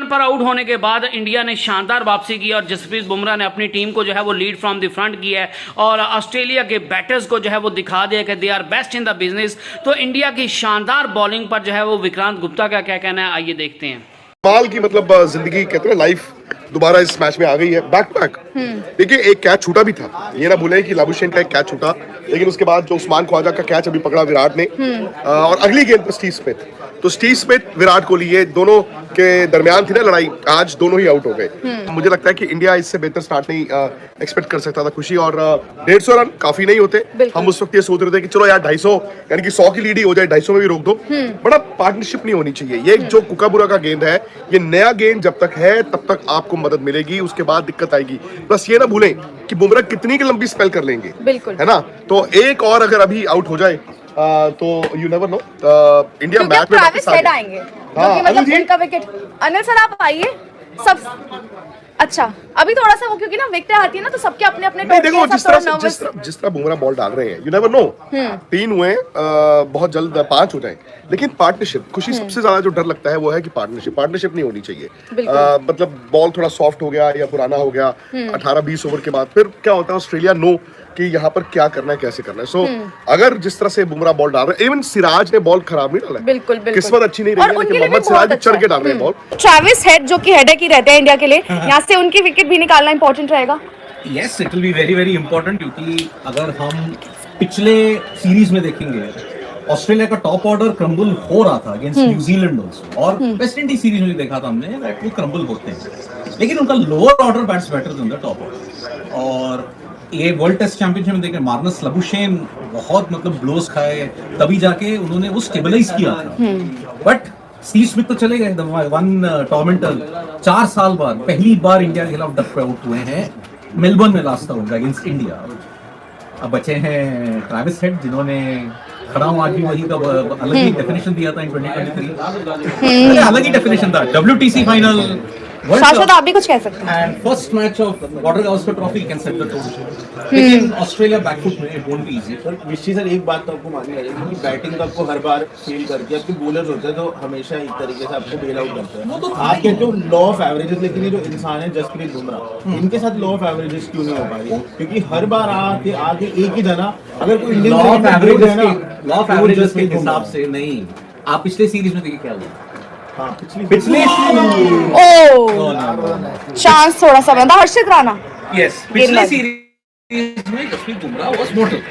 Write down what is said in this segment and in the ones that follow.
पर आउट होने के बाद इंडिया ने शानदार वापसी की और जसप्रीत बुमराह ने अपनी टीम को जो है वो लीड फ्रॉम द फ्रंट किया है और ऑस्ट्रेलिया के बैटर्स को जो है वो दिखा दिया कि they are best in the business. तो इंडिया की शानदार बॉलिंग पर जो है वो विक्रांत गुप्ता का क्या कहना है, आइए देखते हैं। कमाल की मतलब जिंदगी कहते हैं लाइफ दोबारा इस मैच में आ गई है बैक टू बैक। देखिए एक कैच छूटा भी था, ये ना भूलें कि लाबुशेन का एक कैच छूटा, लेकिन उसके बाद जो उस्मान ख्वाजा का कैच अभी पकड़ा विराट ने और अगली गेंद पर स्टीव स्मिथ, तो स्टीव स्मिथ विराट कोहली ये दोनों के दरमियान थी ना लड़ाई, आज दोनों ही आउट हो गए। मुझे लगता है कि इंडिया इससे बेहतर स्टार्ट नहीं एक्सपेक्ट कर सकता था खुशी, और 150 रन काफी नहीं होते। हम उस वक्त ये सोच रहे थे कि चलो यार 250 यानी कि 100 की लीड ही हो जाए, 250 में भी रोक दो, बड़ा पार्टनरशिप नहीं होनी चाहिए। ये जो कुकाबुरा का गेंद है, ये नया गेंद जब तक है तब तक आपको मदद मिलेगी, उसके बाद दिक्कत आएगी। बस ये ना भूलें कि बुमराह कितनी की लंबी स्पेल कर लेंगे, है ना। तो एक और अगर अभी आउट हो जाए तो you never know, India match में वापस आएंगे। हाँ, मतलब उनका विकेट। अनिल सर आप आइए सब। अच्छा अभी थोड़ा सा वो क्योंकि ना विकेट आती है ना तो सबके अपने अपने देखो जिस तरह बुमराह बॉल डाल रहे हैं, यू नेवर नो 3 हुए बहुत जल्द 5 हो जाए, लेकिन पार्टनरशिप खुशी सबसे ज्यादा जो डर लगता है वो है कि पार्टनरशिप नहीं होनी चाहिए। मतलब बॉल थोड़ा सॉफ्ट हो गया या पुराना हो गया 18-20 ओवर के बाद, फिर क्या होता है ऑस्ट्रेलिया नो कि यहाँ पर क्या करना है कैसे करना है। सो अगर जिस तरह से बुमराह बॉल डाल रहे हैं, इवन सिराज ने बॉल खराब नहीं डाला, बिल्कुल किस्मत अच्छी नहीं रही, लेकिन मोहम्मद सिराज चढ़ के डाल रहे हैं बॉल। ट्रेविस हेड जो कि हेडेक ही रहते हैं इंडिया के लिए, यहाँ से उनकी विकेट भी निकालना इंपॉर्टेंट रहेगा। Yes it will be very very important, क्योंकि अगर हम पिछले सीरीज में देखेंगे ऑस्ट्रेलिया का टॉप ऑर्डर क्रम्बल हो रहा था अगेंस्ट न्यूजीलैंड ऑल्सो, और वेस्ट इंडीज सीरीज में भी देखा था हमने दैट वो क्रम्बल होते हैं, लेकिन उनका lower order bats better than the top order. और ये वर्ल्ड टेस्ट चैंपियनशिप में देखें मार्नस लाबुशेन बहुत मतलब ब्लोज खाए, तभी जाके उन्होंने वो स्टेबलाइज किया था। बट स्टीव स्मिथ तो चले गए, वन टॉर्मेंटल 4 साल बाद पहली बार इंडिया के खिलाफ डक पे आउट हुए हैं, मेलबर्न में लास्ट था अगेंस्ट इंडिया। अब बचे हैं ट्रेविस हेड जिन्होंने खड़ा हूं आज भी वही का अलग ही डेफिनेशन दिया था इन 2023, अलग ही डेफिनेशन था। WTC फाइनल शाश्वत आप भी कुछ कह सकते हैं। And first match of border Gavaskar trophy can set the tone, लेकिन ऑस्ट्रेलिया बैकफुट में it won't be easy. Sir विशी सर एक बात तो आपको माननी चाहिए कि बैटिंग तो आपको हर बार फेल करके, आपके बॉलर्स होते हैं तो हमेशा एक तरीके से आपको बेल आउट करते हैं। तो आपके जो लॉ ऑफ एवरेजेस, लेकिन ये जो इंसान है जसप्रीत बुमराह, इनके साथ लॉ ऑफ एवरेजेस क्यों नहीं हो पा रही? क्योंकि हर बार आके एक ही जना अगर कोई इंडियन लॉ ऑफ एवरेजेस के हिसाब से नहीं, आप पिछले सीरीज में देखिए क्या हुआ। हाँ, पिछले चांस थोड़ा सा बंदा हर्षित राणा। यस पिछले सीरीज में जसप्रीत बुमराह वाज मोटल,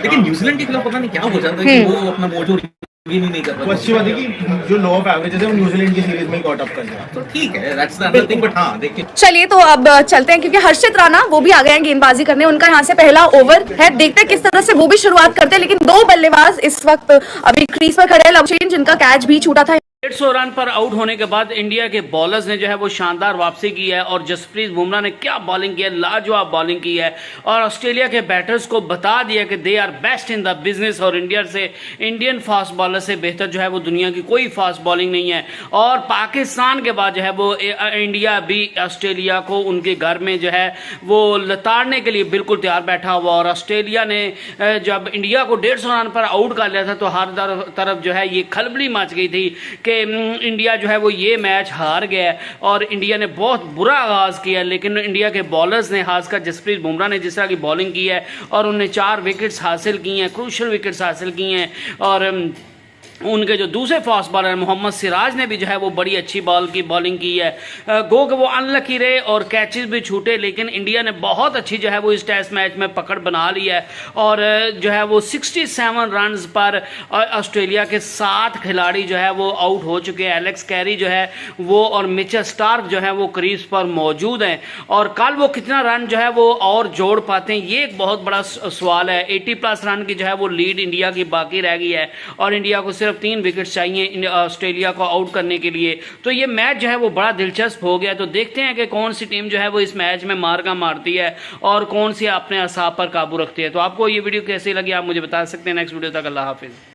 लेकिन न्यूजीलैंड के खिलाफ पता नहीं क्या हो जाता है कि वो अपना मोजो नहीं कर पाता। अच्छी बात है कि जो लॉ ऑफ एवरेजेस है वो न्यूजीलैंड की सीरीज में कॉट अप कर गया, तो ठीक है that's the other thing. But हां देखिए चलिए तो अब चलते हैं, क्योंकि हर्षित राणा वो भी आ गए हैं गेंदबाजी करने, उनका यहाँ से पहला ओवर है, देखते हैं किस तरह से वो भी शुरुआत करते हैं। लेकिन 2 बल्लेबाज इस वक्त अभी क्रीज पर खड़े हैं, लाबुशेन जिनका कैच भी छूटा था। 150 रन पर आउट होने के बाद इंडिया के बॉलर्स ने जो है वो शानदार वापसी की है और जसप्रीत बुमराह ने क्या बॉलिंग की है, लाजवाब बॉलिंग की है और ऑस्ट्रेलिया के बैटर्स को बता दिया कि they are best in the business और इंडियन फास्ट बॉलर से बेहतर जो है वो दुनिया की कोई फास्ट बॉलिंग नहीं है। और पाकिस्तान के बाद जो है वो इंडिया भी ऑस्ट्रेलिया को उनके घर में जो है वो लताड़ने के लिए बिल्कुल तैयार बैठा हुआ, और ऑस्ट्रेलिया ने जब इंडिया को 150 रन पर आउट कर लिया था तो हर तरफ जो है ये खलबली मच गई थी कि इंडिया जो है वो ये मैच हार गया और इंडिया ने बहुत बुरा आगाज़ किया। लेकिन इंडिया के बॉलर्स ने, खासकर जसप्रीत बुमराह ने जिस तरह की बॉलिंग की है और उन्होंने 4 विकेट्स हासिल की हैं, क्रूशल विकेट्स हासिल की हैं, और उनके जो दूसरे फास्ट बॉलर मोहम्मद सिराज ने भी जो है वो बड़ी अच्छी बॉलिंग की है। गो कि वो अनलकी रहे और कैचेस भी छूटे, लेकिन इंडिया ने बहुत अच्छी जो है वो इस टेस्ट मैच में पकड़ बना ली है और जो है वो 67 रन्स पर ऑस्ट्रेलिया के 7 खिलाड़ी जो है वो आउट हो चुके हैं। एलेक्स कैरी जो है वो और मिचेल स्टार्क जो है वो क्रीज पर मौजूद हैं और कल वो कितना रन जो है वो और जोड़ पाते हैं, ये एक बहुत बड़ा सवाल है। 80+ रन की जो है वो लीड इंडिया की बाकी रह गई है और इंडिया को सिर्फ 3 विकेट चाहिए ऑस्ट्रेलिया को आउट करने के लिए। तो ये मैच जो है वो बड़ा दिलचस्प हो गया। तो देखते हैं कि कौन सी टीम जो है वो इस मैच में मार्का मारती है और कौन सी अपने असाब पर काबू रखती है। तो आपको ये वीडियो कैसी लगी आप मुझे बता सकते हैं। नेक्स्ट वीडियो तक अल्लाह हाफिज।